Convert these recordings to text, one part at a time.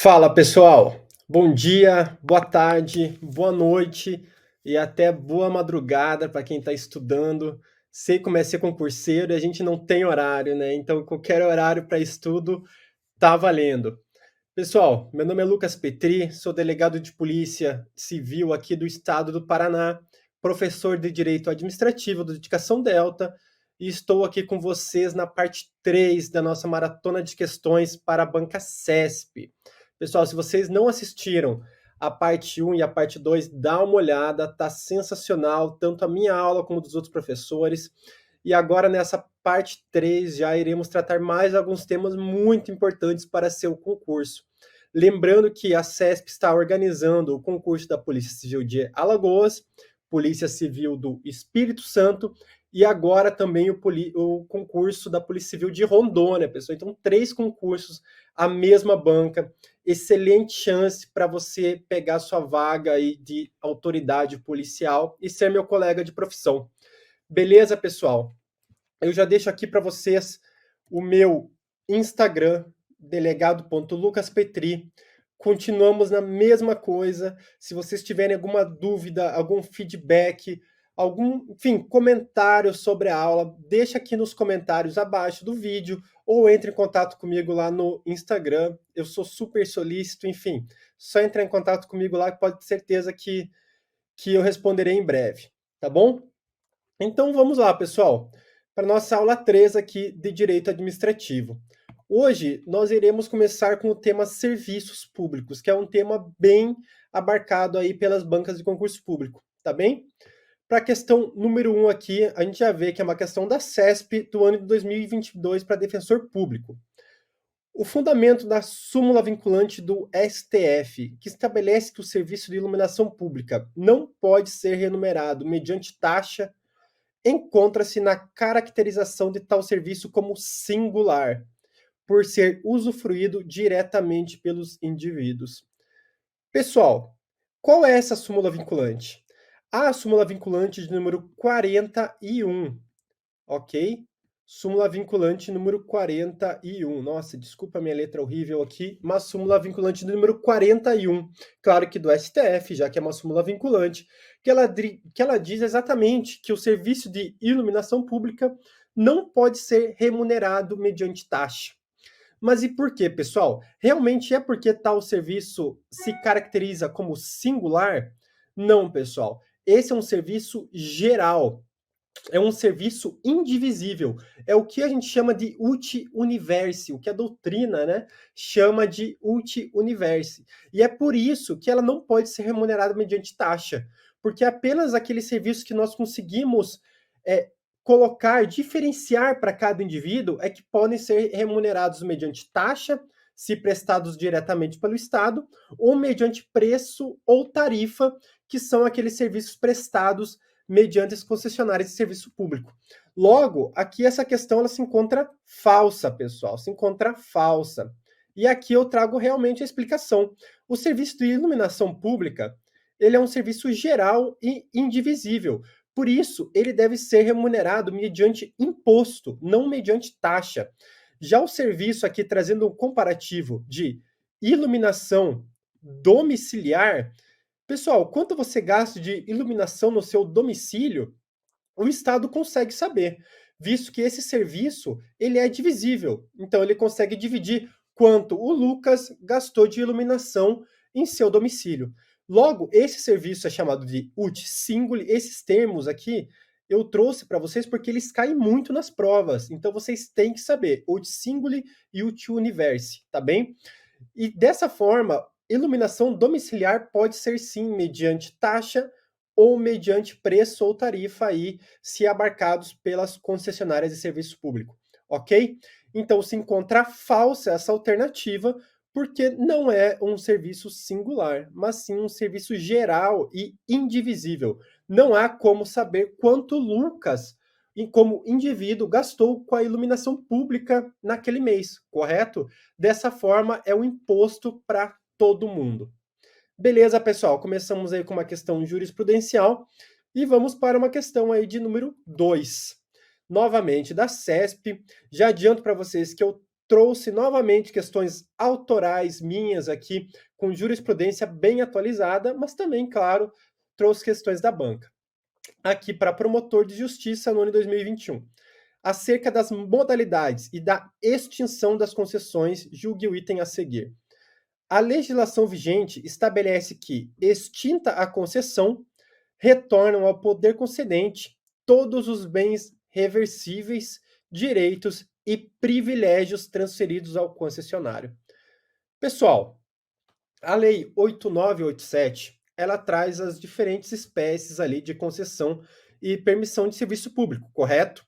Fala pessoal, bom dia, boa tarde, boa noite e até boa madrugada para quem está estudando. Sei como é ser concurseiro e a gente não tem horário, né? Então qualquer horário para estudo tá valendo. Pessoal, meu nome é Lucas Petri, sou delegado de Polícia Civil aqui do estado do Paraná, professor de Direito Administrativo da Educação Delta e estou aqui com vocês na parte 3 da nossa maratona de questões para a banca CESP. Pessoal, se vocês não assistiram a parte 1 e a parte 2, dá uma olhada, tá sensacional, tanto a minha aula como dos outros professores. E agora, nessa parte 3, já iremos tratar mais alguns temas muito importantes para seu concurso. Lembrando que a CESP está organizando o concurso da Polícia Civil de Alagoas, Polícia Civil do Espírito Santo e agora também o concurso da Polícia Civil de Rondônia, pessoal. Então, 3 concursos, a mesma banca. Excelente chance para você pegar sua vaga aí de autoridade policial e ser meu colega de profissão. Beleza, pessoal? Eu já deixo aqui para vocês o meu Instagram, delegado.lucaspetri. Continuamos na mesma coisa. Se vocês tiverem alguma dúvida, algum feedback, enfim, comentário sobre a aula, deixa aqui nos comentários abaixo do vídeo ou entre em contato comigo lá no Instagram. Eu sou super solícito, enfim, só entrar em contato comigo lá que pode ter certeza que eu responderei em breve, tá bom? Então vamos lá, pessoal, para nossa aula 3 aqui de Direito Administrativo. Hoje nós iremos começar com o tema serviços públicos, que é um tema bem abarcado aí pelas bancas de concurso público, tá bem? Para a questão número 1 aqui, a gente já vê que é uma questão da CESP do ano de 2022 para defensor público. O fundamento da súmula vinculante do STF, que estabelece que o serviço de iluminação pública não pode ser remunerado mediante taxa, encontra-se na caracterização de tal serviço como singular, por ser usufruído diretamente pelos indivíduos. Pessoal, qual é essa súmula vinculante? A súmula vinculante de número 41, ok? Súmula vinculante número 41. Nossa, desculpa a minha letra horrível aqui, mas súmula vinculante número 41. Claro que do STF, já que é uma súmula vinculante, que ela diz exatamente que o serviço de iluminação pública não pode ser remunerado mediante taxa. Mas e por quê, pessoal? Realmente é porque tal serviço se caracteriza como singular? Não, pessoal. Esse é um serviço geral, é um serviço indivisível. É o que a gente chama de uti universi, o que a doutrina, né, chama de uti universi. E é por isso que ela não pode ser remunerada mediante taxa, porque apenas aqueles serviços que nós conseguimos colocar, diferenciar para cada indivíduo é que podem ser remunerados mediante taxa, se prestados diretamente pelo Estado, ou mediante preço ou tarifa, que são aqueles serviços prestados mediante as concessionárias de serviço público. Logo, aqui essa questão ela se encontra falsa, pessoal, se encontra falsa. E aqui eu trago realmente a explicação. O serviço de iluminação pública, ele é um serviço geral e indivisível. Por isso, ele deve ser remunerado mediante imposto, não mediante taxa. Já o serviço aqui trazendo um comparativo de iluminação domiciliar, pessoal, quanto você gasta de iluminação no seu domicílio, o Estado consegue saber, visto que esse serviço ele é divisível. Então, ele consegue dividir quanto o Lucas gastou de iluminação em seu domicílio. Logo, esse serviço é chamado de ut singuli. Esses termos aqui eu trouxe para vocês porque eles caem muito nas provas. Então, vocês têm que saber ut singuli e ut universi, tá bem? E dessa forma, iluminação domiciliar pode ser sim mediante taxa ou mediante preço ou tarifa aí, se abarcados pelas concessionárias de serviço público, ok? Então se encontra falsa essa alternativa, porque não é um serviço singular, mas sim um serviço geral e indivisível. Não há como saber quanto Lucas, como indivíduo, gastou com a iluminação pública naquele mês, correto? Dessa forma, é um imposto para todo mundo. Beleza, pessoal, começamos aí com uma questão jurisprudencial e vamos para uma questão aí de número 2. Novamente da CESP. Já adianto para vocês que eu trouxe novamente questões autorais minhas aqui, com jurisprudência bem atualizada, mas também, claro, trouxe questões da banca. Aqui para promotor de justiça no ano de 2021. Acerca das modalidades e da extinção das concessões, julgue o item a seguir. A legislação vigente estabelece que, extinta a concessão, retornam ao poder concedente todos os bens reversíveis, direitos e privilégios transferidos ao concessionário. Pessoal, a Lei 8987, ela traz as diferentes espécies ali de concessão e permissão de serviço público, correto?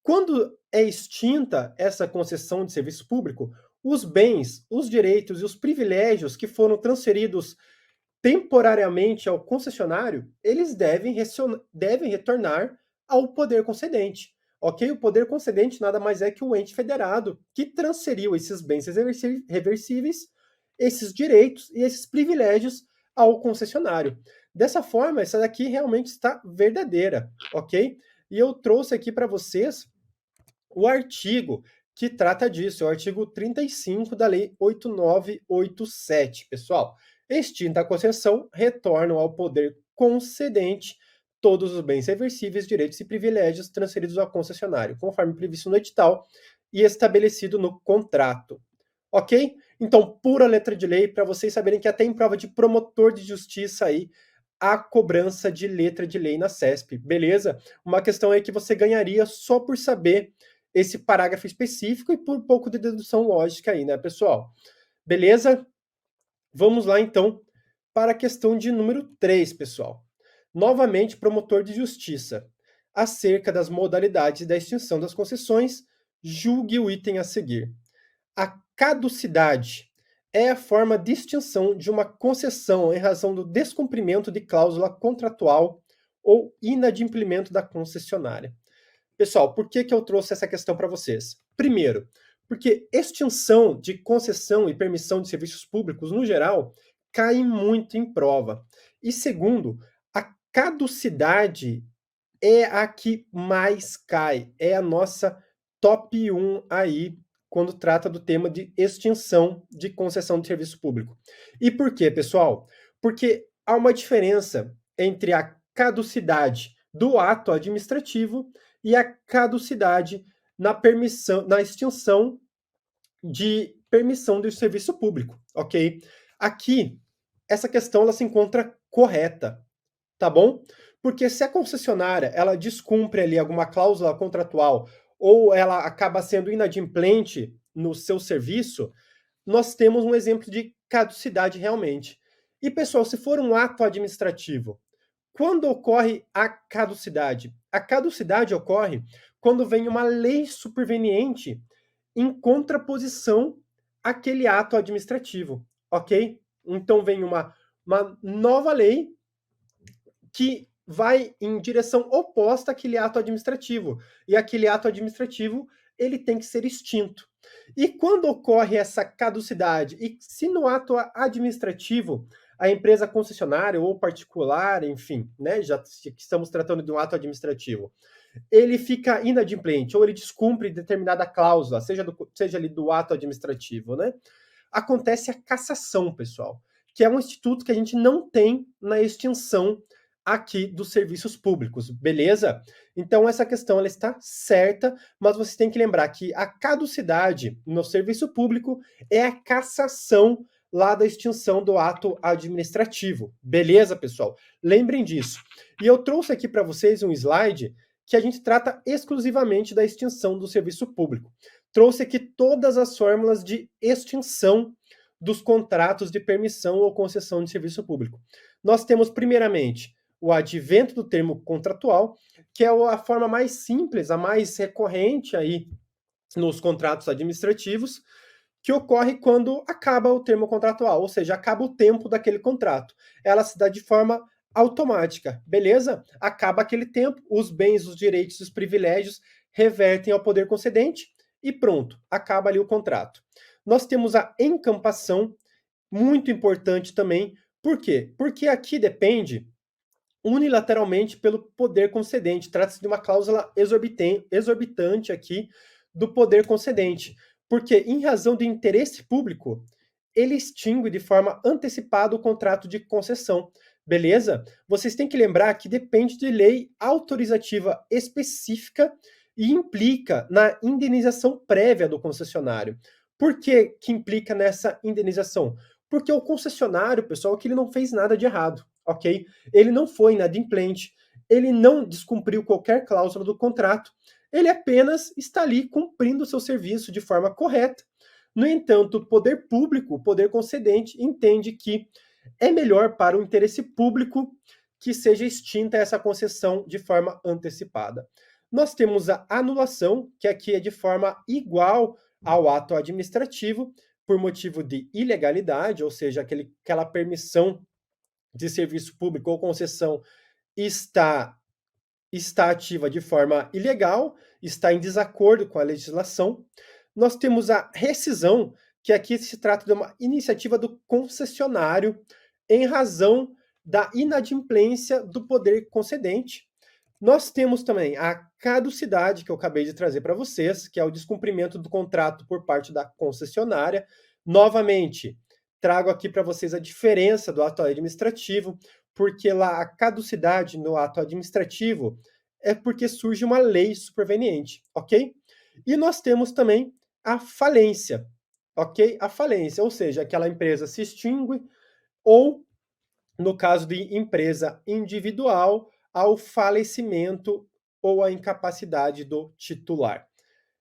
Quando é extinta essa concessão de serviço público, os bens, os direitos e os privilégios que foram transferidos temporariamente ao concessionário, eles devem retornar ao poder concedente. Ok? O poder concedente nada mais é que o ente federado que transferiu esses bens reversíveis, esses direitos e esses privilégios ao concessionário. Dessa forma, essa daqui realmente está verdadeira, ok? E eu trouxe aqui para vocês o artigo que trata disso, é o artigo 35 da Lei 8987, pessoal. Extinta a concessão, retornam ao poder concedente todos os bens reversíveis, direitos e privilégios transferidos ao concessionário, conforme previsto no edital e estabelecido no contrato. Ok? Então, pura letra de lei, para vocês saberem que até em prova de promotor de justiça aí, a cobrança de letra de lei na CESP, beleza? Uma questão aí que você ganharia só por saber esse parágrafo específico e por um pouco de dedução lógica aí, né, pessoal? Beleza? Vamos lá, então, para a questão de número 3, pessoal. Novamente, promotor de justiça. Acerca das modalidades da extinção das concessões, julgue o item a seguir. A caducidade é a forma de extinção de uma concessão em razão do descumprimento de cláusula contratual ou inadimplemento da concessionária. Pessoal, por que eu trouxe essa questão para vocês? Primeiro, porque extinção de concessão e permissão de serviços públicos, no geral, cai muito em prova. E segundo, a caducidade é a que mais cai, é a nossa top 1 aí, quando trata do tema de extinção de concessão de serviço público. E por quê, pessoal? Porque há uma diferença entre a caducidade do ato administrativo e a caducidade na extinção de permissão do serviço público, ok? Aqui, essa questão ela se encontra correta, tá bom? Porque se a concessionária ela descumpre ali alguma cláusula contratual ou ela acaba sendo inadimplente no seu serviço, nós temos um exemplo de caducidade realmente. E pessoal, se for um ato administrativo, quando ocorre a caducidade? A caducidade ocorre quando vem uma lei superveniente em contraposição àquele ato administrativo, ok? Então vem uma nova lei que vai em direção oposta àquele ato administrativo. E aquele ato administrativo, ele tem que ser extinto. E quando ocorre essa caducidade? E se no ato administrativo a empresa concessionária ou particular, enfim, né, já que estamos tratando de um ato administrativo, ele fica inadimplente ou ele descumpre determinada cláusula, seja ali do ato administrativo, né? Acontece a cassação, pessoal, que é um instituto que a gente não tem na extinção aqui dos serviços públicos, beleza? Então essa questão ela está certa, mas você tem que lembrar que a caducidade no serviço público é a cassação lá da extinção do ato administrativo, beleza, pessoal? Lembrem disso. E eu trouxe aqui para vocês um slide que a gente trata exclusivamente da extinção do serviço público. Trouxe aqui todas as fórmulas de extinção dos contratos de permissão ou concessão de serviço público. Nós temos, primeiramente, o advento do termo contratual, que é a forma mais simples, a mais recorrente aí nos contratos administrativos, que ocorre quando acaba o termo contratual, ou seja, acaba o tempo daquele contrato. Ela se dá de forma automática, beleza? Acaba aquele tempo, os bens, os direitos, os privilégios revertem ao poder concedente e pronto, acaba ali o contrato. Nós temos a encampação, muito importante também. Por quê? Porque aqui depende unilateralmente pelo poder concedente. Trata-se de uma cláusula exorbitante aqui do poder concedente. Porque, em razão do interesse público, ele extingue de forma antecipada o contrato de concessão. Beleza? Vocês têm que lembrar que depende de lei autorizativa específica e implica na indenização prévia do concessionário. Por que implica nessa indenização? Porque o concessionário, pessoal, que ele não fez nada de errado, ok? Ele não foi inadimplente, ele não descumpriu qualquer cláusula do contrato, ele apenas está ali cumprindo o seu serviço de forma correta. No entanto, o poder público, o poder concedente, entende que é melhor para o interesse público que seja extinta essa concessão de forma antecipada. Nós temos a anulação, que aqui é de forma igual ao ato administrativo, por motivo de ilegalidade, ou seja, aquela permissão de serviço público ou concessão está ativa de forma ilegal, está em desacordo com a legislação. Nós temos a rescisão, que aqui se trata de uma iniciativa do concessionário em razão da inadimplência do poder concedente. Nós temos também a caducidade, que eu acabei de trazer para vocês, que é o descumprimento do contrato por parte da concessionária. Novamente, trago aqui para vocês a diferença do ato administrativo, porque lá a caducidade no ato administrativo é porque surge uma lei superveniente, ok? E nós temos também a falência, ok? A falência, ou seja, aquela empresa se extingue ou, no caso de empresa individual, ao falecimento ou à incapacidade do titular.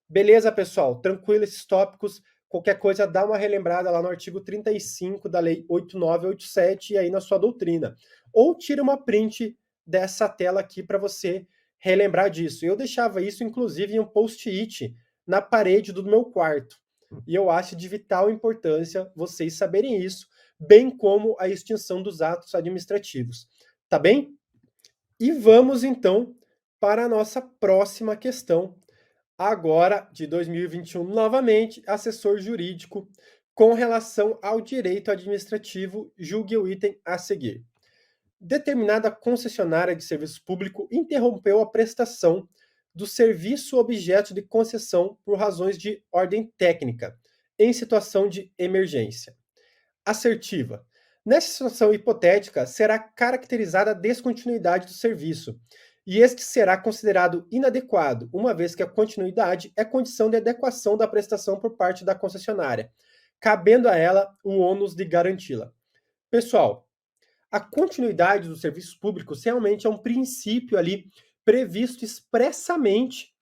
Beleza, pessoal? Tranquilo esses tópicos. Qualquer coisa, dá uma relembrada lá no artigo 35 da Lei 8987 e aí na sua doutrina. Ou tira uma print dessa tela aqui para você relembrar disso. Eu deixava isso, inclusive, em um post-it na parede do meu quarto. E eu acho de vital importância vocês saberem isso, bem como a extinção dos atos administrativos. Tá bem? E vamos, então, para a nossa próxima questão. Agora, de 2021, novamente, assessor jurídico, com relação ao direito administrativo, julgue o item a seguir. Determinada concessionária de serviço público interrompeu a prestação do serviço objeto de concessão por razões de ordem técnica, em situação de emergência. Assertiva. Nessa situação hipotética, será caracterizada a descontinuidade do serviço, e este será considerado inadequado, uma vez que a continuidade é condição de adequação da prestação por parte da concessionária, cabendo a ela o ônus de garanti-la. Pessoal, a continuidade dos serviços públicos realmente é um princípio ali previsto expressamente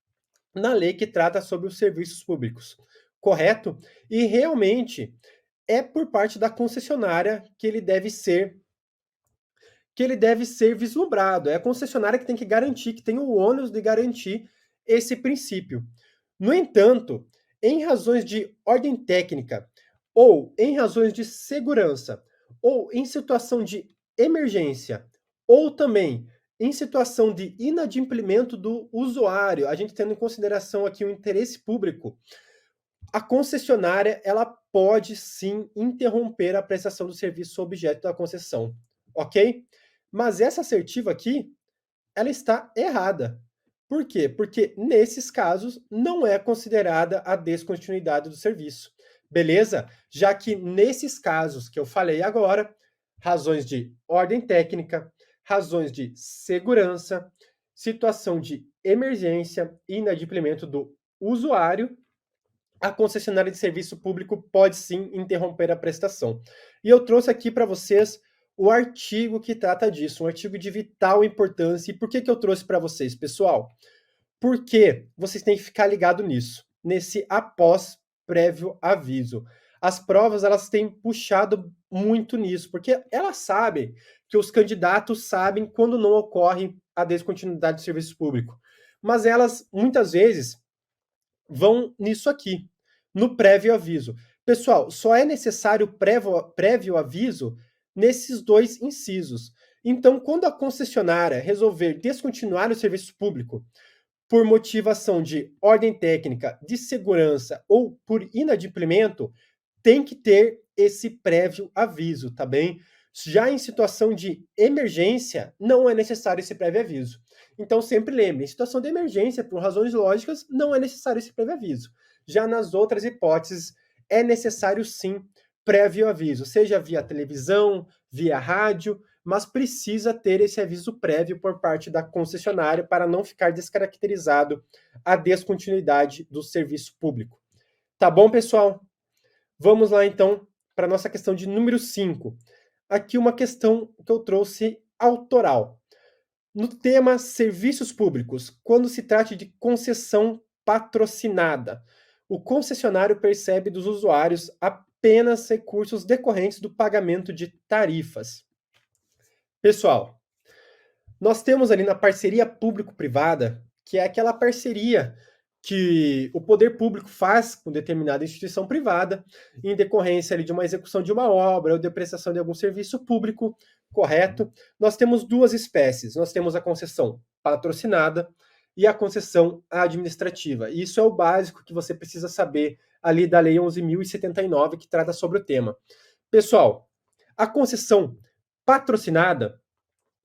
na lei que trata sobre os serviços públicos, correto? E realmente é por parte da concessionária que ele deve ser vislumbrado. É a concessionária que tem que garantir, que tem o ônus de garantir esse princípio. No entanto, em razões de ordem técnica, ou em razões de segurança, ou em situação de emergência, ou também em situação de inadimplemento do usuário, a gente tendo em consideração aqui o interesse público, a concessionária ela pode sim interromper a prestação do serviço objeto da concessão, ok? Mas essa assertiva aqui, ela está errada. Por quê? Porque nesses casos não é considerada a descontinuidade do serviço, beleza? Já que nesses casos que eu falei agora, razões de ordem técnica, razões de segurança, situação de emergência e inadimplemento do usuário, a concessionária de serviço público pode sim interromper a prestação. E eu trouxe aqui para vocês o artigo que trata disso, um artigo de vital importância. E por que eu trouxe para vocês, pessoal? Porque vocês têm que ficar ligado nisso, nesse após prévio aviso. As provas, elas têm puxado muito nisso, porque elas sabem que os candidatos sabem quando não ocorre a descontinuidade do serviço público. Mas elas, muitas vezes, vão nisso aqui, no prévio aviso. Pessoal, só é necessário prévio aviso nesses dois incisos. Então, quando a concessionária resolver descontinuar o serviço público por motivação de ordem técnica, de segurança ou por inadimplemento, tem que ter esse prévio aviso, tá bem? Já em situação de emergência, não é necessário esse prévio aviso. Então, sempre lembre, em situação de emergência, por razões lógicas, não é necessário esse prévio aviso. Já nas outras hipóteses, é necessário sim prévio aviso, seja via televisão, via rádio, mas precisa ter esse aviso prévio por parte da concessionária para não ficar descaracterizado a descontinuidade do serviço público. Tá bom, pessoal? Vamos lá, então, para a nossa questão de número 5. Aqui uma questão que eu trouxe autoral. No tema serviços públicos, quando se trata de concessão patrocinada, o concessionário percebe dos usuários apenas recursos decorrentes do pagamento de tarifas. Pessoal, nós temos ali na parceria público-privada, que é aquela parceria que o poder público faz com determinada instituição privada, em decorrência ali de uma execução de uma obra ou de prestação de algum serviço público, correto? Nós temos duas espécies. Nós temos a concessão patrocinada e a concessão administrativa. E isso é o básico que você precisa saber ali da Lei 11.079, que trata sobre o tema. Pessoal, a concessão patrocinada,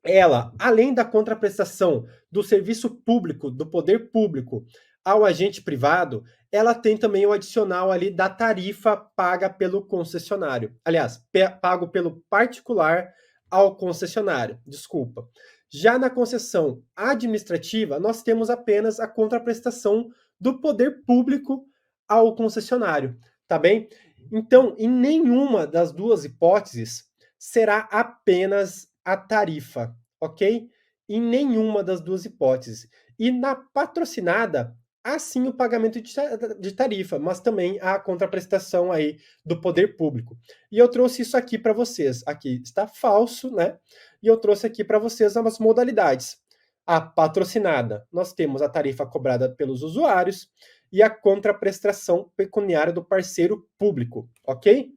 ela, além da contraprestação do serviço público, do poder público ao agente privado, ela tem também o adicional ali da tarifa paga pelo concessionário. Aliás, pago pelo particular ao concessionário, desculpa. Já na concessão administrativa, nós temos apenas a contraprestação do poder público ao concessionário, tá bem? Então, em nenhuma das duas hipóteses será apenas a tarifa, ok? Em nenhuma das duas hipóteses. E na patrocinada, há sim o pagamento de tarifa, mas também há a contraprestação aí do poder público. E eu trouxe isso aqui para vocês. Aqui está falso, né? E eu trouxe aqui para vocês as modalidades. A patrocinada, nós temos a tarifa cobrada pelos usuários e a contraprestação pecuniária do parceiro público, ok?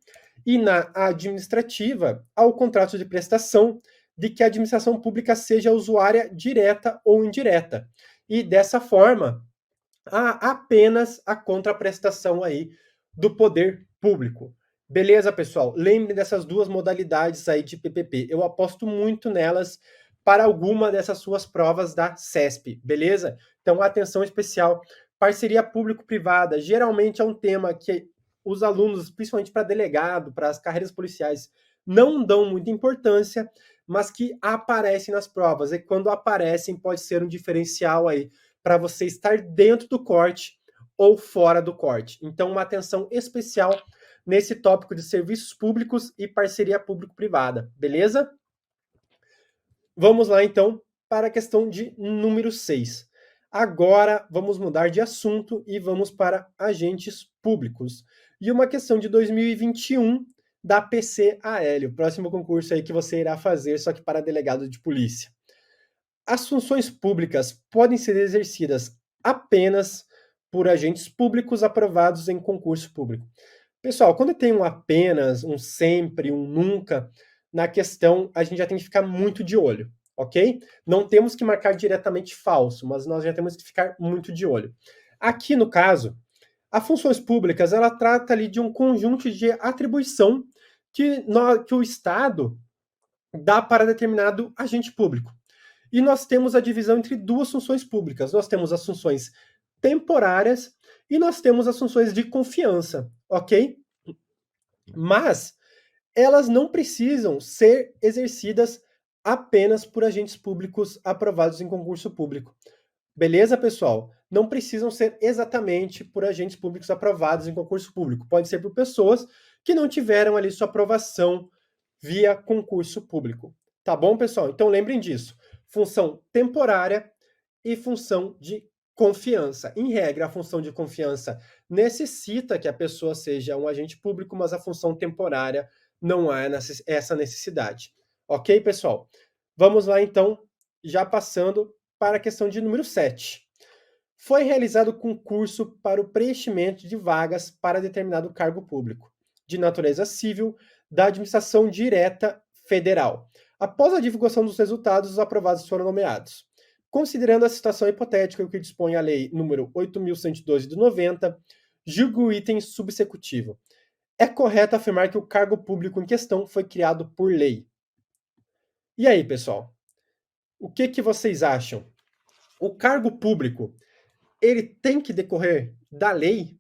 E na administrativa, há o contrato de prestação de que a administração pública seja usuária direta ou indireta. E dessa forma, há apenas a contraprestação aí do poder público. Beleza, pessoal? Lembre dessas duas modalidades aí de PPP. Eu aposto muito nelas para alguma dessas suas provas da CESP, beleza? Então, atenção especial. Parceria público-privada geralmente é um tema que os alunos, principalmente para delegado, para as carreiras policiais, não dão muita importância, mas que aparecem nas provas. E quando aparecem, pode ser um diferencial aí para você estar dentro do corte ou fora do corte. Então, uma atenção especial nesse tópico de serviços públicos e parceria público-privada, beleza? Vamos lá, então, para a questão de número 6. Agora, vamos mudar de assunto e vamos para agentes públicos. E uma questão de 2021 da PCAL, o próximo concurso aí que você irá fazer, só que para delegado de polícia. As funções públicas podem ser exercidas apenas por agentes públicos aprovados em concurso público. Pessoal, quando tem um apenas, um sempre, um nunca, na questão a gente já tem que ficar muito de olho, ok? Não temos que marcar diretamente falso, mas nós já temos que ficar muito de olho. Aqui, no caso, as funções públicas, ela trata ali de um conjunto de atribuição que o Estado dá para determinado agente público. E nós temos a divisão entre duas funções públicas. Nós temos as funções temporárias e nós temos as funções de confiança, ok? Mas elas não precisam ser exercidas apenas por agentes públicos aprovados em concurso público. Beleza, pessoal? Não precisam ser exatamente por agentes públicos aprovados em concurso público. Pode ser por pessoas que não tiveram ali sua aprovação via concurso público. Tá bom, pessoal? Então lembrem disso. Função temporária e função de confiança. Em regra, a função de confiança necessita que a pessoa seja um agente público, mas a função temporária não há essa necessidade. Ok, pessoal? Vamos lá, então, já passando para a questão de número 7. Foi realizado concurso para o preenchimento de vagas para determinado cargo público, de natureza civil, da administração direta federal. Após a divulgação dos resultados, os aprovados foram nomeados. Considerando a situação hipotética que dispõe a Lei nº 8.112 de 90, julgo o item subsecutivo. É correto afirmar que o cargo público em questão foi criado por lei. E aí, pessoal? O que vocês acham? O cargo público, ele tem que decorrer da lei?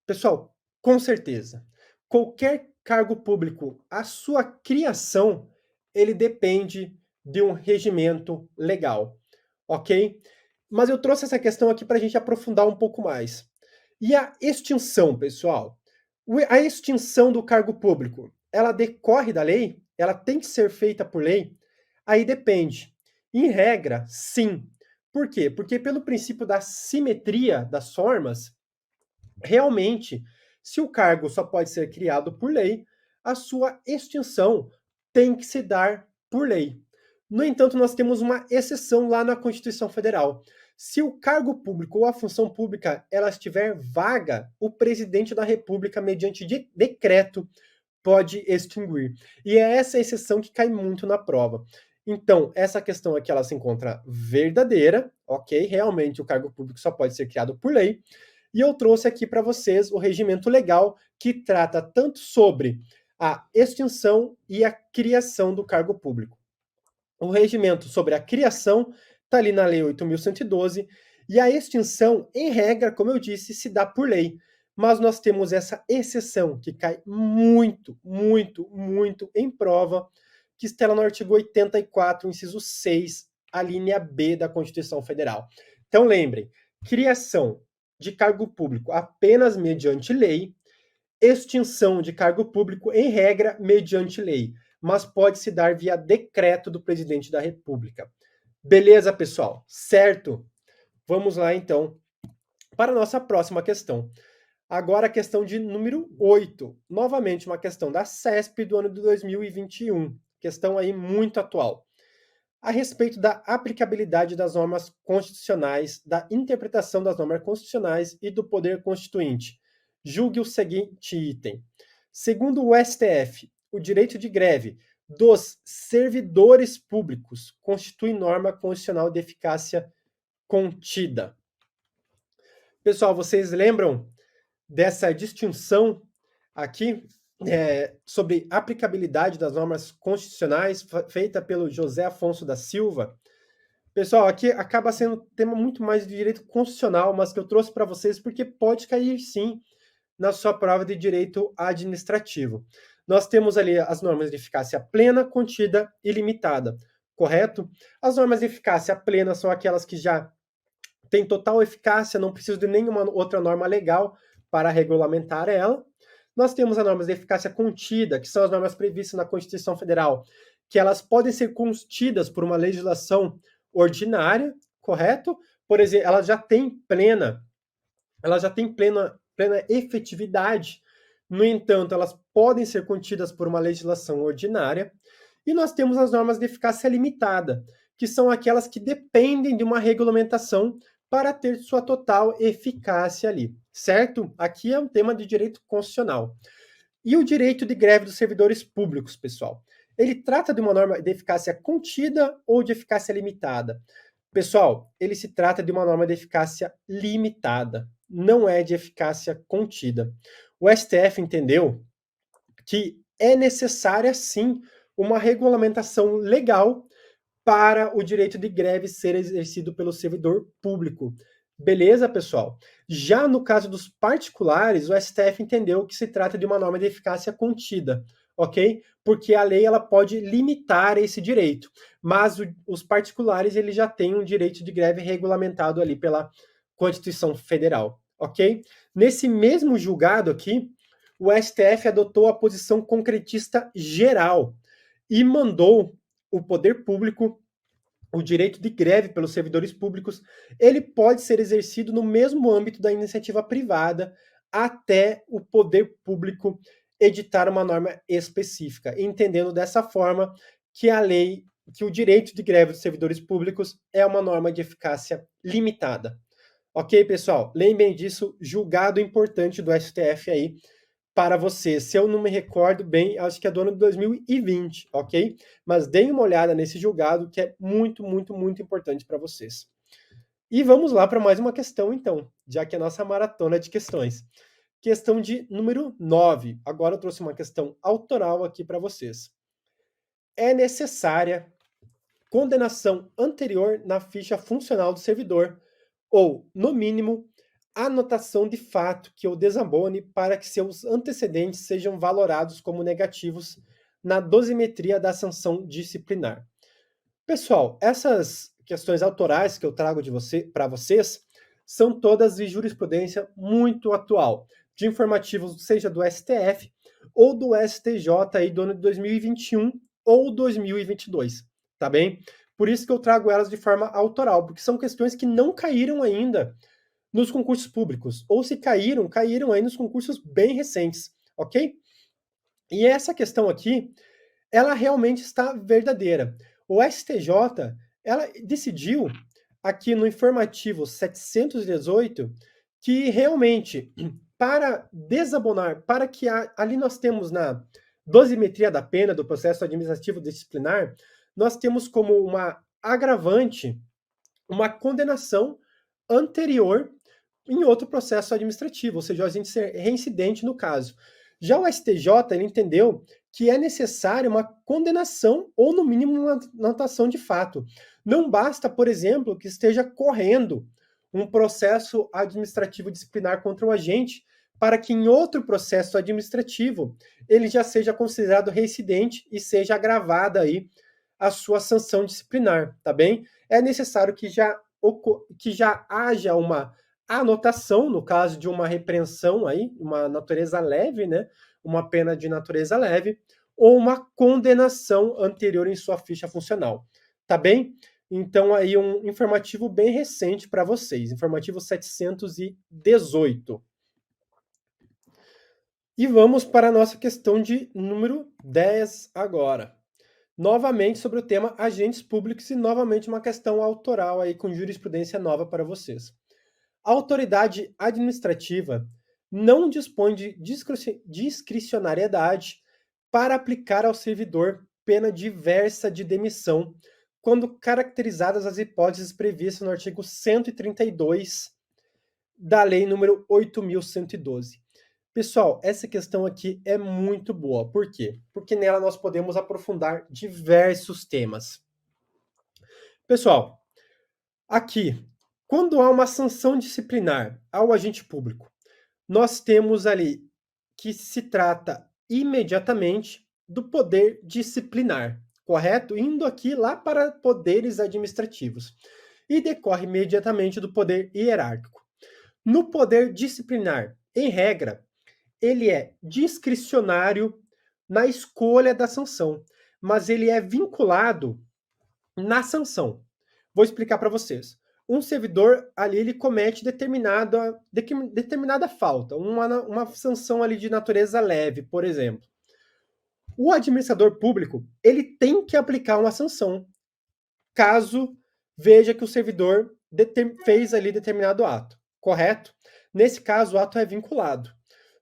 Pessoal, com certeza. Qualquer cargo público, a sua criação, ele depende de um regimento legal, ok? Mas eu trouxe essa questão aqui para a gente aprofundar um pouco mais. E a extinção, pessoal? A extinção do cargo público, ela decorre da lei? Ela tem que ser feita por lei? Aí depende. Em regra, sim. Por quê? Porque pelo princípio da simetria das formas, realmente, se o cargo só pode ser criado por lei, a sua extinção tem que se dar por lei. No entanto, nós temos uma exceção lá na Constituição Federal. Se o cargo público ou a função pública ela estiver vaga, o presidente da República, mediante decreto, pode extinguir. E é essa exceção que cai muito na prova. Então, essa questão aqui ela se encontra verdadeira, ok? Realmente o cargo público só pode ser criado por lei. E eu trouxe aqui para vocês o regimento legal que trata tanto sobre a extinção e a criação do cargo público. O regimento sobre a criação está ali na Lei 8.112 e a extinção, em regra, como eu disse, se dá por lei. Mas nós temos essa exceção que cai muito, muito, muito em prova, que está no artigo 84, inciso 6, a linha B da Constituição Federal. Então lembrem, criação de cargo público apenas mediante lei, extinção de cargo público, em regra, mediante lei, mas pode se dar via decreto do presidente da República. Beleza, pessoal? Certo? Vamos lá, então, para a nossa próxima questão. Agora a questão de número 8. Novamente, uma questão da CESP do ano de 2021. Questão aí muito atual. A respeito da aplicabilidade das normas constitucionais, da interpretação das normas constitucionais e do poder constituinte. Julgue o seguinte item. Segundo o STF, o direito de greve dos servidores públicos constitui norma constitucional de eficácia contida. Pessoal, vocês lembram dessa distinção aqui sobre aplicabilidade das normas constitucionais feita pelo José Afonso da Silva? Pessoal, aqui acaba sendo um tema muito mais de direito constitucional, mas que eu trouxe para vocês porque pode cair sim na sua prova de direito administrativo. Nós temos ali as normas de eficácia plena, contida e limitada, correto? As normas de eficácia plena são aquelas que já têm total eficácia, não precisam de nenhuma outra norma legal para regulamentar ela. Nós temos as normas de eficácia contida, que são as normas previstas na Constituição Federal, que elas podem ser contidas por uma legislação ordinária, correto? Por exemplo, ela já tem plena efetividade. No entanto, elas podem ser contidas por uma legislação ordinária. E nós temos as normas de eficácia limitada, que são aquelas que dependem de uma regulamentação para ter sua total eficácia ali, certo? Aqui é um tema de direito constitucional. E o direito de greve dos servidores públicos, pessoal? Ele trata de uma norma de eficácia contida ou de eficácia limitada? Pessoal, ele se trata de uma norma de eficácia limitada, não é de eficácia contida. O STF entendeu que é necessária, sim, uma regulamentação legal para o direito de greve ser exercido pelo servidor público. Beleza, pessoal? Já no caso dos particulares, o STF entendeu que se trata de uma norma de eficácia contida, ok? Porque a lei ela pode limitar esse direito, mas os particulares eles já têm um direito de greve regulamentado ali pela Constituição Federal, ok? Nesse mesmo julgado aqui, o STF adotou a posição concretista geral e mandou o poder público, o direito de greve pelos servidores públicos, ele pode ser exercido no mesmo âmbito da iniciativa privada até o poder público editar uma norma específica, entendendo dessa forma que a lei, que o direito de greve dos servidores públicos é uma norma de eficácia limitada. Ok, pessoal? Lembrem disso, julgado importante do STF aí, para você. Se eu não me recordo bem, acho que é do ano de 2020, ok? Mas deem uma olhada nesse julgado, que é muito, muito, muito importante para vocês. E vamos lá para mais uma questão, então, já que é a nossa maratona de questões. Questão de número 9. Agora eu trouxe uma questão autoral aqui para vocês. É necessária condenação anterior na ficha funcional do servidor, ou, no mínimo, anotação de fato que o desabone para que seus antecedentes sejam valorados como negativos na dosimetria da sanção disciplinar. Pessoal, essas questões autorais que eu trago para vocês são todas de jurisprudência muito atual, de informativos seja do STF ou do STJ aí do ano de 2021 ou 2022, tá bem? Por isso que eu trago elas de forma autoral, porque são questões que não caíram ainda nos concursos públicos, ou se caíram, caíram aí nos concursos bem recentes, ok? E essa questão aqui, ela realmente está verdadeira. O STJ, ela decidiu aqui no informativo 718 que realmente para desabonar, para que ali nós temos na dosimetria da pena do processo administrativo disciplinar, nós temos como uma agravante uma condenação anterior em outro processo administrativo, ou seja, a gente ser reincidente no caso. Já o STJ ele entendeu que é necessária uma condenação ou, no mínimo, uma anotação de fato. Não basta, por exemplo, que esteja correndo um processo administrativo disciplinar contra o agente para que em outro processo administrativo ele já seja considerado reincidente e seja agravada aí a sua sanção disciplinar, tá bem? É necessário que já haja uma anotação, no caso de uma repreensão aí, uma natureza leve, né? Uma pena de natureza leve, ou uma condenação anterior em sua ficha funcional. Tá bem? Então, aí um informativo bem recente para vocês, informativo 718. E vamos para a nossa questão de número 10 agora. Novamente sobre o tema agentes públicos e novamente uma questão autoral aí com jurisprudência nova para vocês. A autoridade administrativa não dispõe de discricionariedade para aplicar ao servidor pena diversa de demissão, quando caracterizadas as hipóteses previstas no artigo 132 da Lei número 8.112. Pessoal, essa questão aqui é muito boa. Por quê? Porque nela nós podemos aprofundar diversos temas. Pessoal, aqui, quando há uma sanção disciplinar ao agente público, nós temos ali que se trata imediatamente do poder disciplinar, correto? Indo aqui lá para poderes administrativos. E decorre imediatamente do poder hierárquico. No poder disciplinar, em regra, ele é discricionário na escolha da sanção, mas ele é vinculado na sanção. Vou explicar para vocês. Um servidor ali ele comete determinada falta, uma sanção ali de natureza leve, por exemplo. O administrador público ele tem que aplicar uma sanção, caso veja que o servidor fez ali determinado ato, correto? Nesse caso, o ato é vinculado.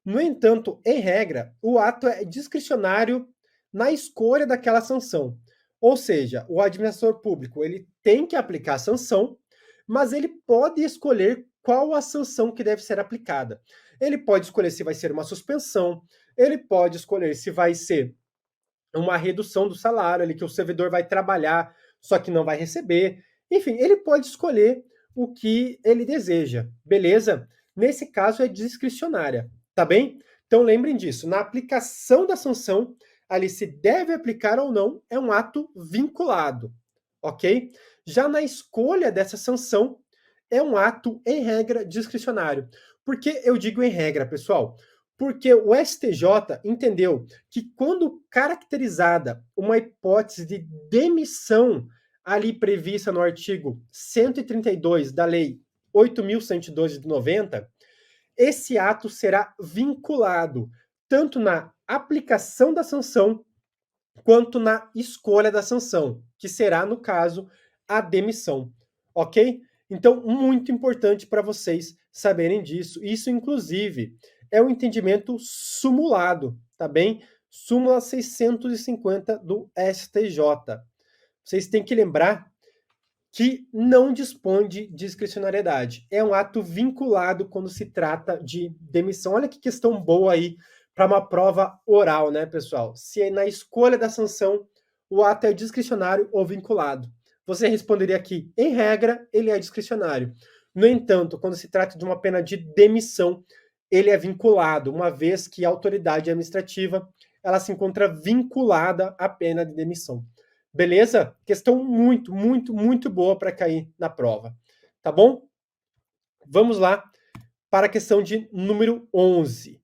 No entanto, em regra, o ato é discricionário na escolha daquela sanção. Ou seja, o administrador público ele tem que aplicar a sanção, mas ele pode escolher qual a sanção que deve ser aplicada. Ele pode escolher se vai ser uma suspensão, ele pode escolher se vai ser uma redução do salário, ali que o servidor vai trabalhar, só que não vai receber. Enfim, ele pode escolher o que ele deseja, beleza? Nesse caso é discricionária, tá bem? Então lembrem disso, na aplicação da sanção, ali se deve aplicar ou não, é um ato vinculado, ok? Já na escolha dessa sanção, é um ato, em regra, discricionário. Por que eu digo em regra, pessoal? Porque o STJ entendeu que quando caracterizada uma hipótese de demissão ali prevista no artigo 132 da Lei 8.112 de 90, esse ato será vinculado tanto na aplicação da sanção quanto na escolha da sanção, que será, no caso, a demissão, ok? Então, muito importante para vocês saberem disso. Isso, inclusive, é o entendimento sumulado, tá bem? Súmula 650 do STJ. Vocês têm que lembrar que não dispõe de discricionariedade. É um ato vinculado quando se trata de demissão. Olha que questão boa aí para uma prova oral, né, pessoal? Se na escolha da sanção o ato é discricionário ou vinculado. Você responderia aqui, em regra, ele é discricionário. No entanto, quando se trata de uma pena de demissão, ele é vinculado, uma vez que a autoridade administrativa ela se encontra vinculada à pena de demissão. Beleza? Questão muito, muito, muito boa para cair na prova. Tá bom? Vamos lá para a questão de número 11.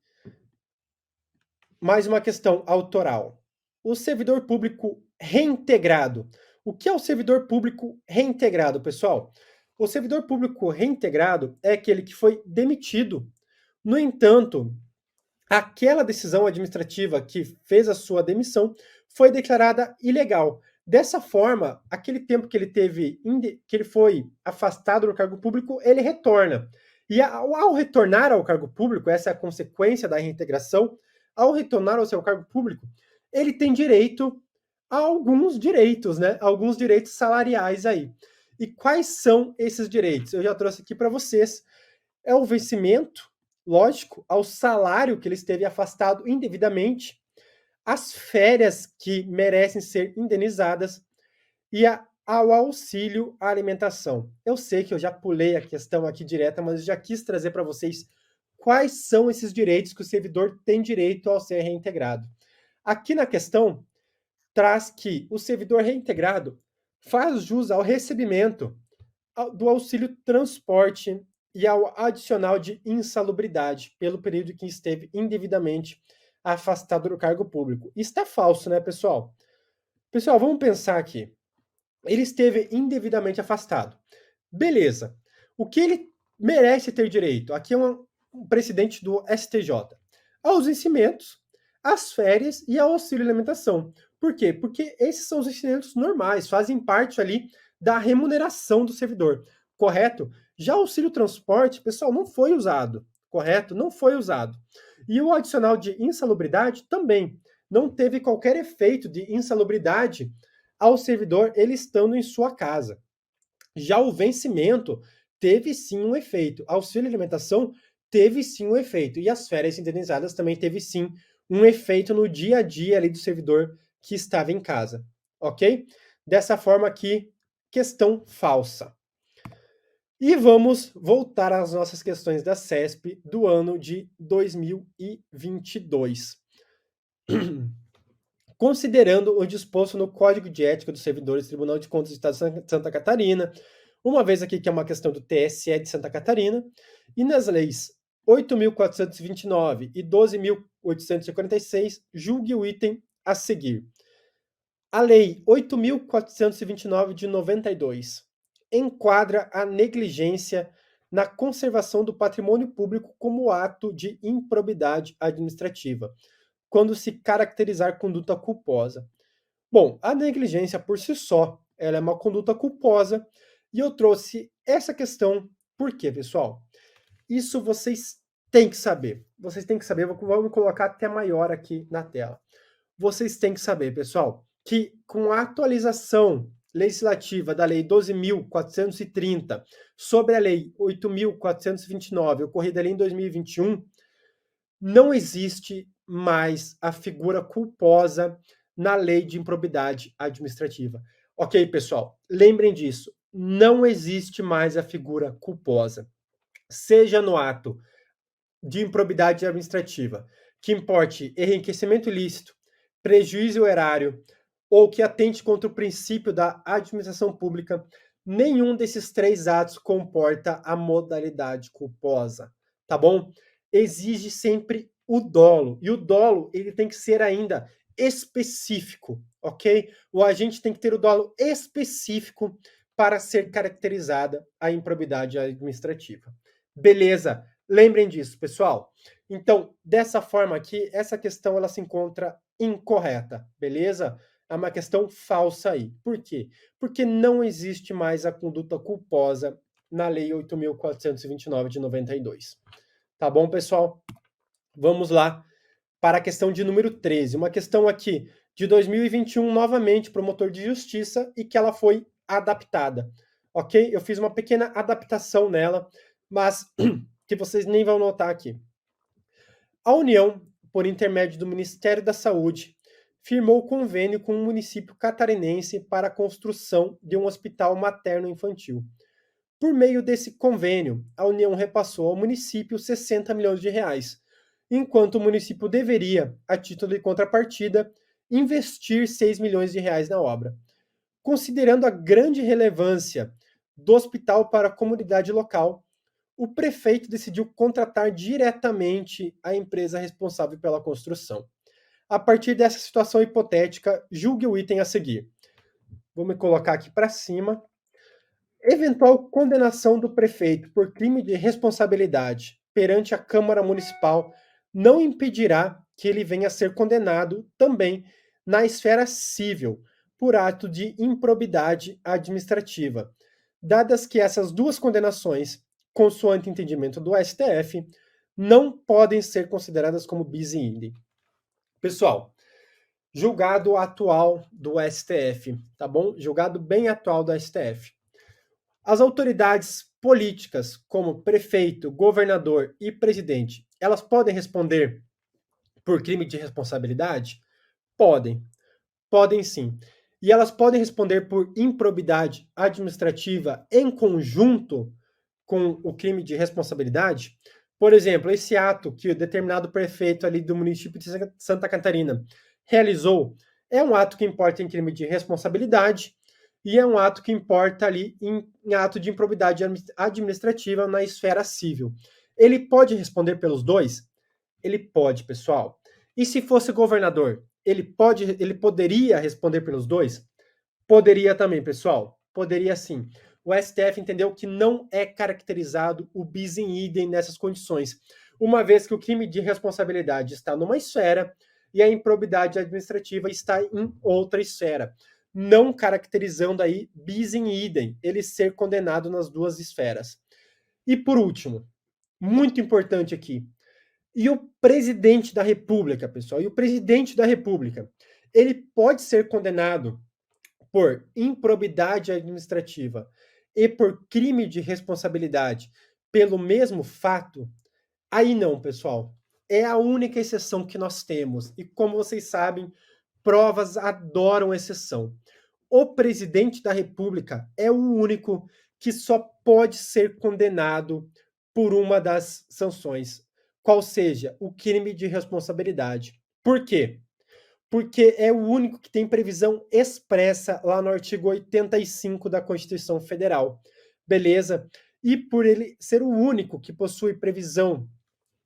Mais uma questão autoral. O servidor público reintegrado. O que é o servidor público reintegrado, pessoal? O servidor público reintegrado é aquele que foi demitido. No entanto, aquela decisão administrativa que fez a sua demissão foi declarada ilegal. Dessa forma, aquele tempo que ele teve, que ele foi afastado do cargo público, ele retorna. E ao retornar ao cargo público, essa é a consequência da reintegração, ao retornar ao seu cargo público, ele tem direito a alguns direitos, né? Alguns direitos salariais aí. E quais são esses direitos? Eu já trouxe aqui para vocês. É o vencimento, lógico, ao salário que ele esteve afastado indevidamente, as férias que merecem ser indenizadas e ao auxílio à alimentação. Eu sei que eu já pulei a questão aqui direta, mas eu já quis trazer para vocês quais são esses direitos que o servidor tem direito ao ser reintegrado. Aqui na questão, traz que o servidor reintegrado faz jus ao recebimento do auxílio transporte e ao adicional de insalubridade pelo período que esteve indevidamente afastado do cargo público. Isso é falso, né, pessoal? Pessoal, vamos pensar aqui. Ele esteve indevidamente afastado. Beleza. O que ele merece ter direito? Aqui é um presidente do STJ. Aos vencimentos, às férias e ao auxílio alimentação. Por quê? Porque esses são os vencimentos normais, fazem parte ali da remuneração do servidor, correto? Já o auxílio transporte, pessoal, não foi usado, correto? Não foi usado. E o adicional de insalubridade também não teve qualquer efeito de insalubridade ao servidor ele estando em sua casa. Já o vencimento teve sim um efeito. Auxílio alimentação teve sim um efeito. E as férias indenizadas também teve sim um efeito no dia a dia ali do servidor que estava em casa. Ok? Dessa forma aqui, questão falsa. E vamos voltar às nossas questões da CESP do ano de 2022. Considerando o disposto no Código de Ética dos Servidores do Tribunal de Contas do Estado de Santa Catarina, uma vez aqui que é uma questão do TSE de Santa Catarina, e nas leis 8.429 e 12.846, julgue o item a seguir. A Lei 8.429 de 92 enquadra a negligência na conservação do patrimônio público como ato de improbidade administrativa, quando se caracterizar conduta culposa. Bom, a negligência por si só, ela é uma conduta culposa, e eu trouxe essa questão, por quê, pessoal? Isso vocês têm que saber. Vocês têm que saber, vou colocar até maior aqui na tela. Vocês têm que saber, pessoal, que com a atualização legislativa da Lei 12.430 sobre a Lei 8.429, ocorrida ali em 2021, não existe mais a figura culposa na lei de improbidade administrativa. Ok, pessoal? Lembrem disso. Não existe mais a figura culposa. Seja no ato de improbidade administrativa, que importe enriquecimento ilícito, prejuízo erário ou que atente contra o princípio da administração pública, nenhum desses três atos comporta a modalidade culposa, tá bom? Exige sempre o dolo, e o dolo ele tem que ser ainda específico, ok? O agente tem que ter o dolo específico para ser caracterizada a improbidade administrativa. Beleza? Lembrem disso, pessoal. Então, dessa forma aqui, essa questão ela se encontra incorreta, beleza? É uma questão falsa aí. Por quê? Porque não existe mais a conduta culposa na Lei 8.429 de 92. Tá bom, pessoal? Vamos lá para a questão de número 13. Uma questão aqui de 2021, novamente, promotor de justiça, e que ela foi adaptada. Ok? Eu fiz uma pequena adaptação nela, mas que vocês nem vão notar aqui. A União, por intermédio do Ministério da Saúde, firmou convênio com o município catarinense para a construção de um hospital materno-infantil. Por meio desse convênio, a União repassou ao município 60 milhões de reais, enquanto o município deveria, a título de contrapartida, investir 6 milhões de reais na obra. Considerando a grande relevância do hospital para a comunidade local, o prefeito decidiu contratar diretamente a empresa responsável pela construção. A partir dessa situação hipotética, julgue o item a seguir. Vou me colocar aqui para cima. Eventual condenação do prefeito por crime de responsabilidade perante a Câmara Municipal não impedirá que ele venha a ser condenado também na esfera civil por ato de improbidade administrativa, dadas que essas duas condenações, consoante entendimento do STF, não podem ser consideradas como bis in idem. Pessoal, julgado atual do STF, tá bom? Julgado bem atual do STF. As autoridades políticas, como prefeito, governador e presidente, elas podem responder por crime de responsabilidade? Podem. Podem sim. E elas podem responder por improbidade administrativa em conjunto com o crime de responsabilidade? Por exemplo, esse ato que o determinado prefeito ali do município de Santa Catarina realizou é um ato que importa em crime de responsabilidade e é um ato que importa ali em ato de improbidade administrativa na esfera civil. Ele pode responder pelos dois? Ele pode, pessoal. E se fosse governador, ele poderia responder pelos dois? Poderia também, pessoal. Poderia sim. O STF entendeu que não é caracterizado o bis in idem nessas condições, uma vez que o crime de responsabilidade está numa esfera e a improbidade administrativa está em outra esfera, não caracterizando aí bis in idem, ele ser condenado nas duas esferas. E por último, muito importante aqui, e o presidente da República, pessoal, e o presidente da República, ele pode ser condenado por improbidade administrativa e por crime de responsabilidade pelo mesmo fato? Aí não, pessoal. É a única exceção que nós temos. E como vocês sabem, provas adoram exceção. O presidente da República é o único que só pode ser condenado por uma das sanções, qual seja o crime de responsabilidade. Por quê? Porque é o único que tem previsão expressa lá no artigo 85 da Constituição Federal. Beleza? E por ele ser o único que possui previsão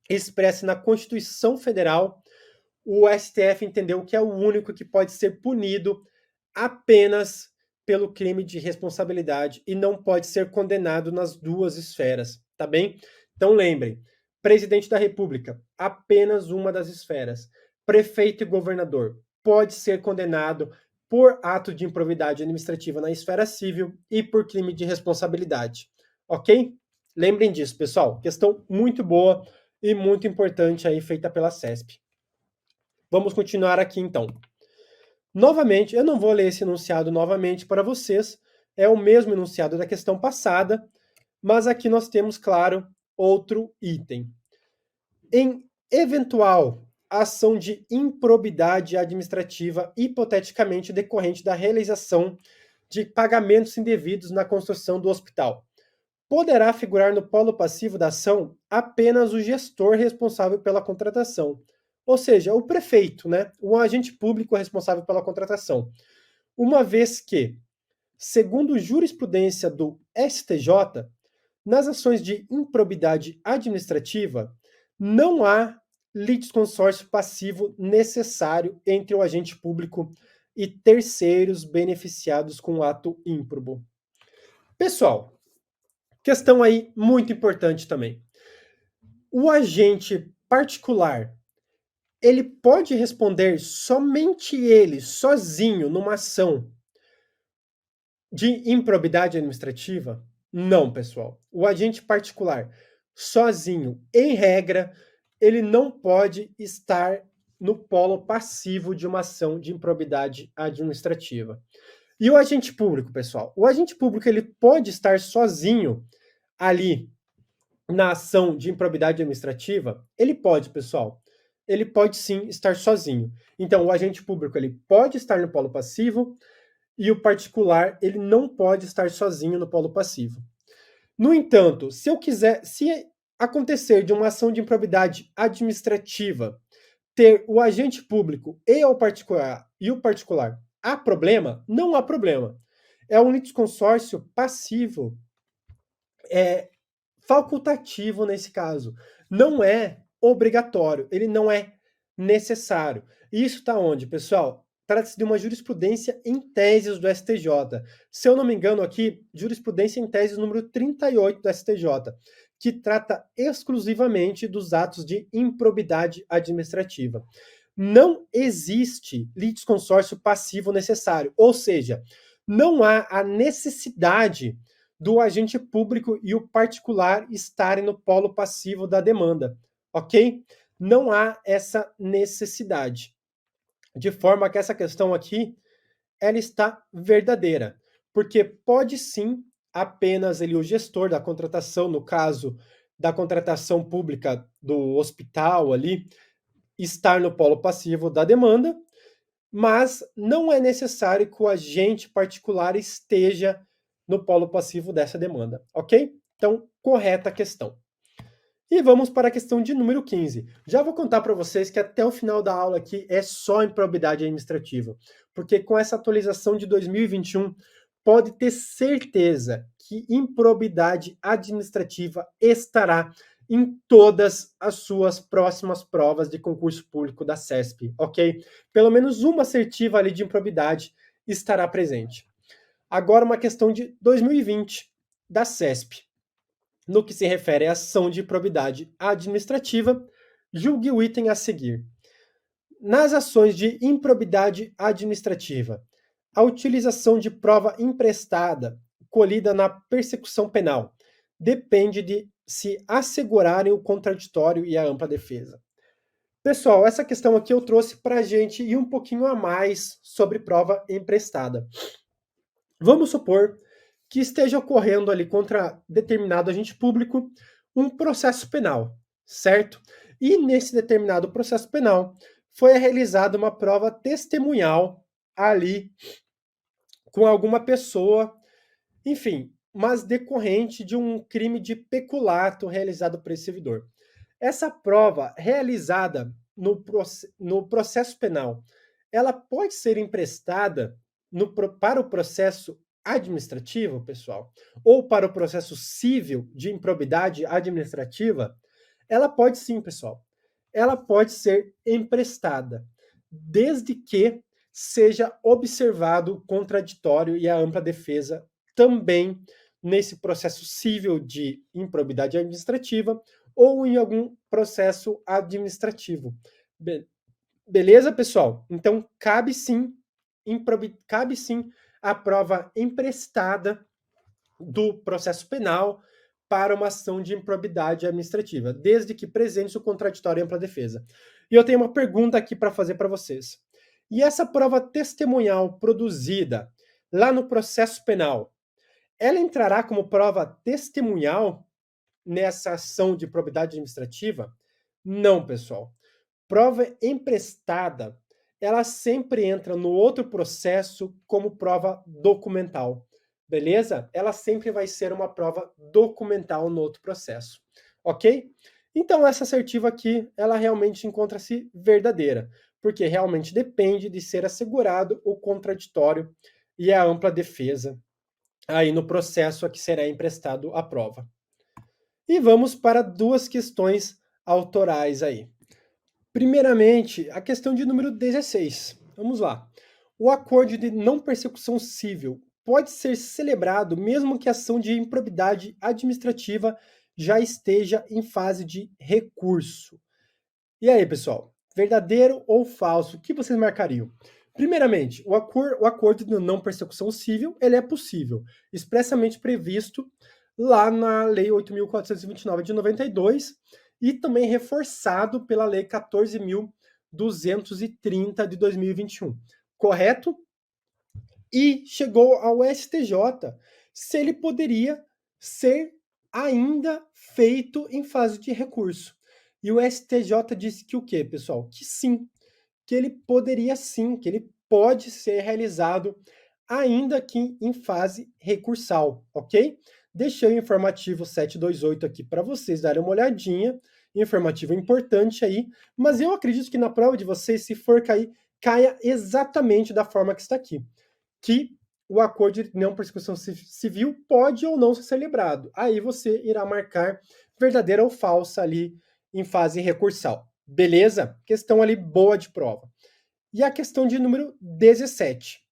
expressa na Constituição Federal, o STF entendeu que é o único que pode ser punido apenas pelo crime de responsabilidade e não pode ser condenado nas duas esferas, tá bem? Então lembrem, presidente da República, apenas uma das esferas. Prefeito e governador pode ser condenado por ato de improbidade administrativa na esfera civil e por crime de responsabilidade, ok? Lembrem disso, pessoal. Questão muito boa e muito importante aí feita pela CESP. Vamos continuar aqui então. Novamente, eu não vou ler esse enunciado novamente para vocês, é o mesmo enunciado da questão passada, mas aqui nós temos, claro, outro item. Em eventual ação de improbidade administrativa hipoteticamente decorrente da realização de pagamentos indevidos na construção do hospital, poderá figurar no polo passivo da ação apenas o gestor responsável pela contratação, ou seja, o prefeito, né, o agente público responsável pela contratação, uma vez que, segundo jurisprudência do STJ, nas ações de improbidade administrativa, não há litisconsórcio passivo necessário entre o agente público e terceiros beneficiados com o ato ímprobo. Pessoal, questão aí muito importante também. O agente particular, ele pode responder somente ele, sozinho, numa ação de improbidade administrativa? Não, pessoal. O agente particular, sozinho, em regra, ele não pode estar no polo passivo de uma ação de improbidade administrativa. E o agente público, pessoal? O agente público, ele pode estar sozinho ali na ação de improbidade administrativa? Ele pode, pessoal. ele pode sim estar sozinho. Então, o agente público ele pode estar no polo passivo e o particular ele não pode estar sozinho no polo passivo. No entanto, se acontecer de uma ação de improbidade administrativa ter o agente público e o particular há problema, não há problema. É um litisconsórcio passivo, facultativo nesse caso. Não é obrigatório, ele não é necessário. Isso está onde, pessoal? Trata-se de uma jurisprudência em teses do STJ. Se eu não me engano aqui, jurisprudência em teses número 38 do STJ, que trata exclusivamente dos atos de improbidade administrativa. Não existe litisconsórcio passivo necessário, ou seja, não há a necessidade do agente público e o particular estarem no polo passivo da demanda, ok? Não há essa necessidade. De forma que essa questão aqui, ela está verdadeira, porque pode sim apenas o gestor da contratação, no caso da contratação pública do hospital ali, estar no polo passivo da demanda, mas não é necessário que o agente particular esteja no polo passivo dessa demanda, ok? Então, correta a questão. E vamos para a questão de número 15. Já vou contar para vocês que até o final da aula aqui é só improbidade administrativa, porque com essa atualização de 2021, pode ter certeza que improbidade administrativa estará em todas as suas próximas provas de concurso público da CESP, ok? Pelo menos uma assertiva ali de improbidade estará presente. Agora uma questão de 2020 da CESP. No que se refere à ação de improbidade administrativa, julgue o item a seguir. Nas ações de improbidade administrativa, a utilização de prova emprestada colhida na persecução penal depende de se assegurarem o contraditório e a ampla defesa. Pessoal, essa questão aqui eu trouxe para a gente ir um pouquinho a mais sobre prova emprestada. Vamos supor que esteja ocorrendo ali contra determinado agente público um processo penal, certo? E nesse determinado processo penal foi realizada uma prova testemunhal ali com alguma pessoa, enfim, mas decorrente de um crime de peculato realizado por esse servidor. Essa prova realizada no processo penal, ela pode ser emprestada para o processo administrativo, pessoal, ou para o processo civil de improbidade administrativa? Ela pode sim, pessoal. Ela pode ser emprestada, desde que seja observado o contraditório e a ampla defesa também nesse processo civil de improbidade administrativa ou em algum processo administrativo. Beleza, pessoal? Então, cabe sim a prova emprestada do processo penal para uma ação de improbidade administrativa, desde que presente o contraditório e ampla defesa. E eu tenho uma pergunta aqui para fazer para vocês. E essa prova testemunhal produzida lá no processo penal, ela entrará como prova testemunhal nessa ação de improbidade administrativa? Não, pessoal. Prova emprestada, ela sempre entra no outro processo como prova documental, beleza? Ela sempre vai ser uma prova documental no outro processo, ok? Então, essa assertiva aqui, ela realmente encontra-se verdadeira, porque realmente depende de ser assegurado o contraditório e a ampla defesa aí no processo a que será emprestado a prova. E vamos para duas questões autorais aí. Primeiramente, a questão de número 16. Vamos lá. O acordo de não persecução civil pode ser celebrado mesmo que a ação de improbidade administrativa já esteja em fase de recurso. E aí, pessoal? Verdadeiro ou falso? O que vocês marcariam? Primeiramente, o acordo de não persecução civil ele é possível, expressamente previsto lá na Lei 8.429 de 92 e também reforçado pela Lei 14.230 de 2021. Correto? E chegou ao STJ se ele poderia ser ainda feito em fase de recurso. E o STJ disse que o quê, pessoal? Que sim, que ele poderia sim, que ele pode ser realizado ainda que em fase recursal, ok? Deixei o informativo 728 aqui para vocês darem uma olhadinha, informativo importante aí, mas eu acredito que na prova de vocês, se for cair, caia exatamente da forma que está aqui, que o acordo de não persecução civil pode ou não ser celebrado. Aí você irá marcar verdadeira ou falsa ali em fase recursal. Beleza? Questão ali boa de prova. E a questão de número 17.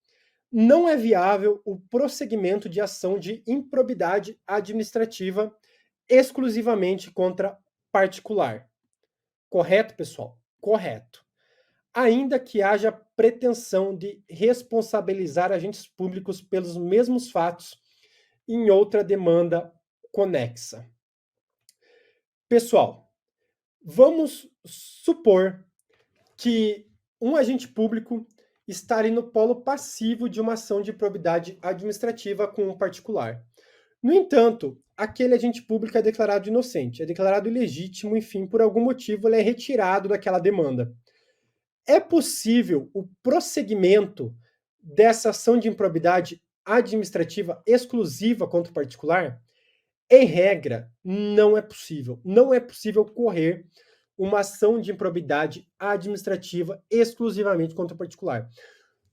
Não é viável o prosseguimento de ação de improbidade administrativa exclusivamente contra particular. Correto, pessoal? Correto. Ainda que haja pretensão de responsabilizar agentes públicos pelos mesmos fatos em outra demanda conexa. Pessoal, vamos supor que um agente público está ali no polo passivo de uma ação de improbidade administrativa com um particular. No entanto, aquele agente público é declarado inocente, é declarado ilegítimo, enfim, por algum motivo ele é retirado daquela demanda. É possível o prosseguimento dessa ação de improbidade administrativa exclusiva contra o particular? Em regra, não é possível. Não é possível correr uma ação de improbidade administrativa exclusivamente contra o particular.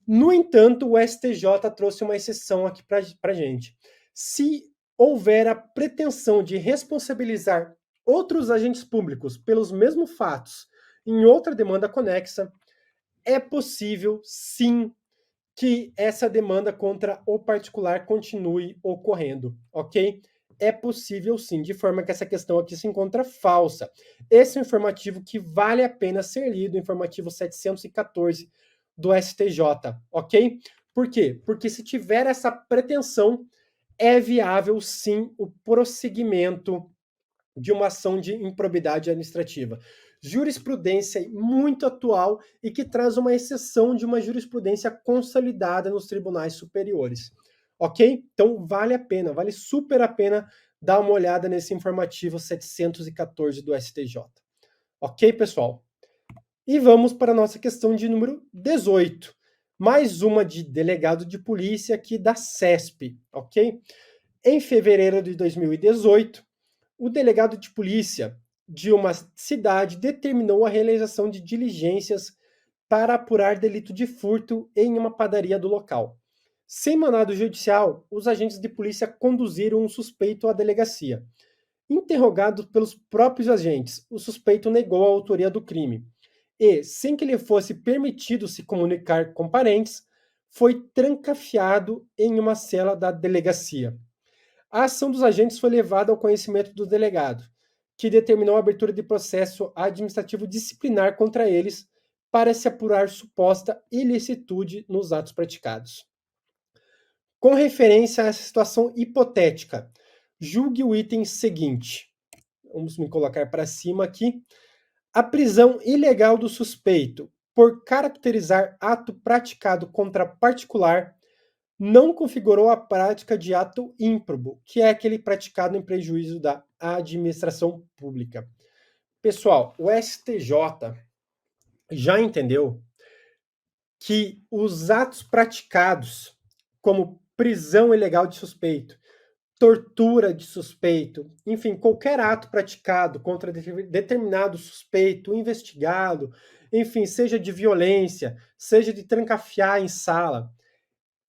No entanto, o STJ trouxe uma exceção aqui para a gente. Se houver a pretensão de responsabilizar outros agentes públicos pelos mesmos fatos em outra demanda conexa, é possível, sim, que essa demanda contra o particular continue ocorrendo, ok? É possível sim, de forma que essa questão aqui se encontra falsa. Esse é um informativo que vale a pena ser lido, o informativo 714 do STJ, ok? Por quê? Porque se tiver essa pretensão, é viável sim o prosseguimento de uma ação de improbidade administrativa. Jurisprudência muito atual e que traz uma exceção de uma jurisprudência consolidada nos tribunais superiores. Ok? Então vale a pena, vale super a pena dar uma olhada nesse informativo 714 do STJ. Ok, pessoal? E vamos para a nossa questão de número 18. Mais uma de delegado de polícia aqui da CESP, ok? Em fevereiro de 2018, o delegado de polícia de uma cidade determinou a realização de diligências para apurar delito de furto em uma padaria do local. Sem mandado judicial, os agentes de polícia conduziram um suspeito à delegacia. Interrogado pelos próprios agentes, o suspeito negou a autoria do crime e, sem que lhe fosse permitido se comunicar com parentes, foi trancafiado em uma cela da delegacia. A ação dos agentes foi levada ao conhecimento do delegado, que determinou a abertura de processo administrativo disciplinar contra eles para se apurar suposta ilicitude nos atos praticados. Com referência a essa situação hipotética, julgue o item seguinte. Vamos me colocar para cima aqui. A prisão ilegal do suspeito por caracterizar ato praticado contra particular não configurou a prática de ato ímprobo, que é aquele praticado em prejuízo da administração pública. Pessoal, o STJ já entendeu que os atos praticados, como prisão ilegal de suspeito, tortura de suspeito, enfim, qualquer ato praticado contra determinado suspeito, investigado, enfim, seja de violência, seja de trancafiar em sala,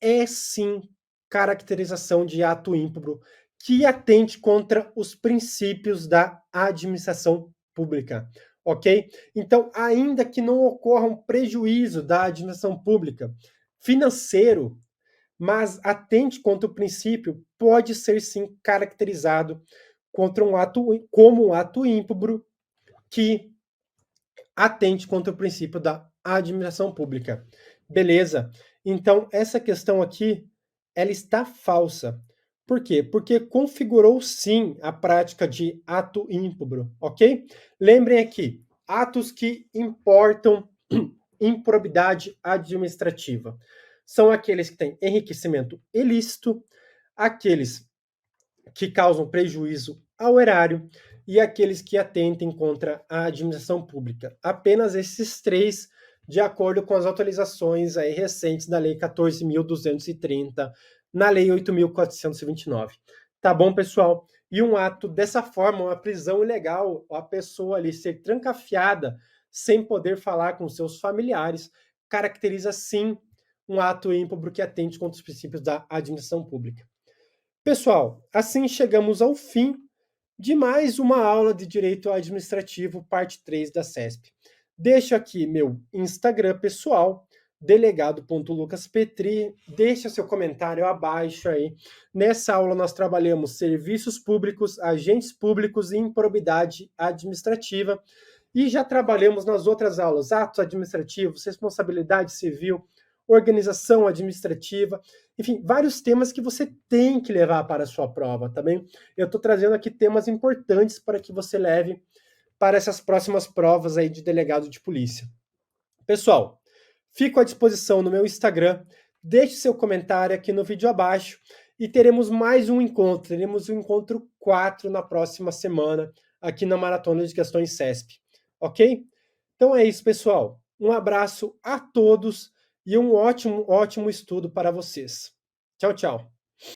é sim caracterização de ato ímprobo que atente contra os princípios da administração pública, ok? Então, ainda que não ocorra um prejuízo da administração pública financeiro, mas atente contra o princípio, pode ser sim caracterizado contra um ato, como um ato ímprobo que atente contra o princípio da administração pública. Beleza? Então, essa questão aqui, ela está falsa. Por quê? Porque configurou sim a prática de ato ímprobo, ok? Lembrem aqui, atos que importam improbidade administrativa. São aqueles que têm enriquecimento ilícito, aqueles que causam prejuízo ao erário, e aqueles que atentem contra a administração pública. Apenas esses três, de acordo com as atualizações aí recentes da Lei 14.230, na Lei 8.429. Tá bom, pessoal? E um ato dessa forma, uma prisão ilegal, a pessoa ali ser trancafiada sem poder falar com seus familiares, caracteriza sim um ato ímprobo que atente contra os princípios da administração pública. Pessoal, assim chegamos ao fim de mais uma aula de Direito Administrativo, parte 3 da CESP. Deixo aqui meu Instagram pessoal, delegado.lucaspetri, deixa seu comentário abaixo aí. Nessa aula nós trabalhamos serviços públicos, agentes públicos e improbidade administrativa. E já trabalhamos nas outras aulas, atos administrativos, responsabilidade civil, organização administrativa, enfim, vários temas que você tem que levar para a sua prova, tá bem? Eu estou trazendo aqui temas importantes para que você leve para essas próximas provas aí de delegado de polícia. Pessoal, fico à disposição no meu Instagram, deixe seu comentário aqui no vídeo abaixo e teremos mais um encontro, teremos o encontro 4 na próxima semana aqui na Maratona de Questões CESP, ok? Então é isso, pessoal. Um abraço a todos e um ótimo estudo para vocês. Tchau, tchau.